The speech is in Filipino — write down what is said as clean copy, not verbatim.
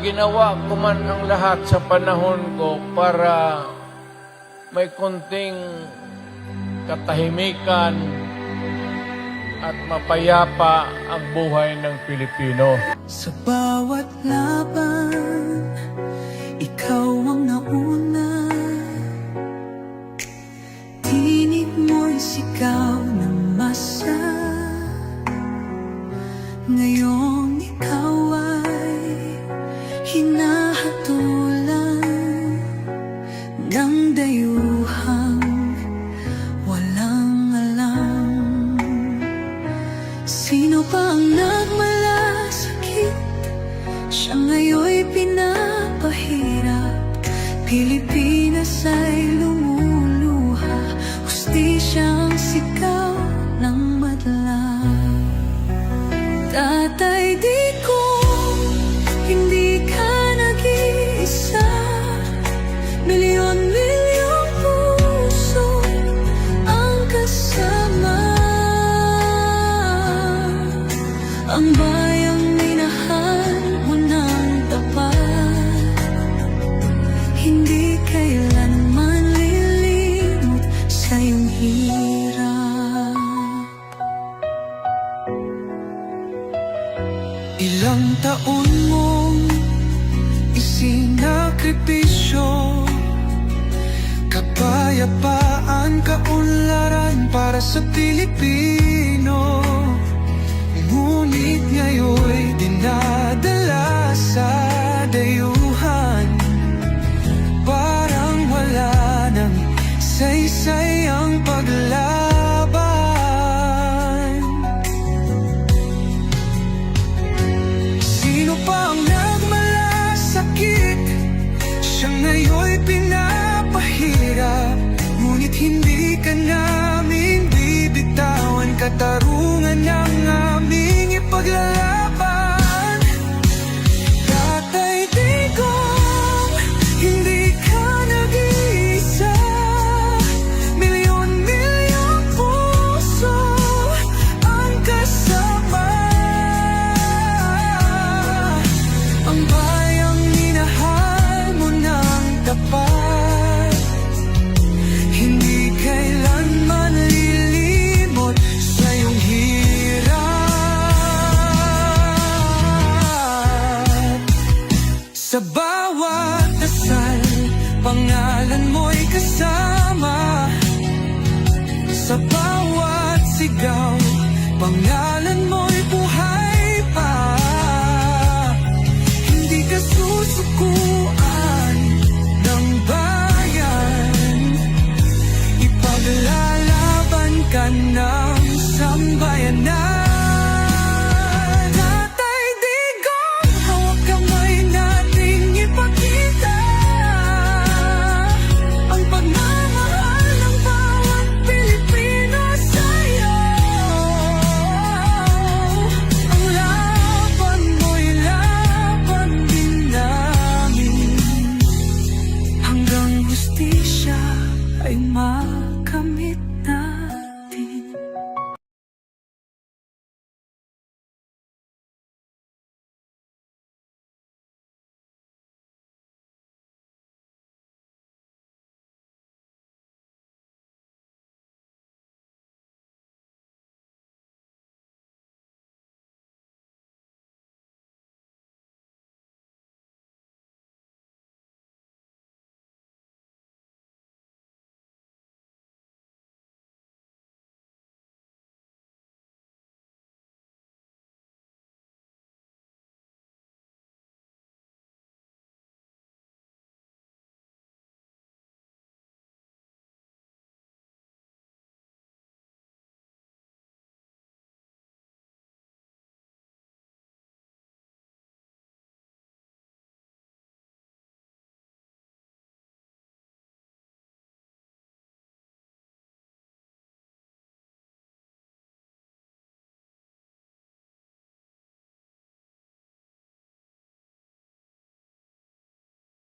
ginawa ko man ang lahat sa panahon ko para may konting katahimikan at mapayapa ang buhay ng Pilipino. Sa bawat laban, ikaw ang nauna. Tinig mo'y sigaw ng masa. Ngayong ikaw ay hinahatulan ng dayuhang walang alam. Sino pa ang nagmalasakit? Siya ngayon'y pinapahirap. Pilipinas ay lumuluha. Hustisyang sigaw ng madlang. Tatay, di ko hindi ka nag-iisa. Milyon-milyong puso ang kasama. Ang bayang minahal mo ng tapat, hindi kailanman lilimot sa iyong hirap. Ilang taon mong isinakripisyo, kapayapaan, kaunlaran para sa Pilipino. Ngunit ngayon'y dinadala sa dayuhan. Parang wala nang saysay ang paglaban. Sino pa ang nagmalasakit? Siya ngayon'y pinapahirap. Ngunit hindi ka namin bibitawan. Katarungan ng aming ipaglalaban. Tatay, Digong, hindi ka nag-iisa. Milyon-milyong puso ang kasama. Ang bayang minahal mo ng tapat, hindi kailanman lilimot sa iyong hirap. Sa bawat dasal, pangalan mo'y kasama. Sa bawat sigaw,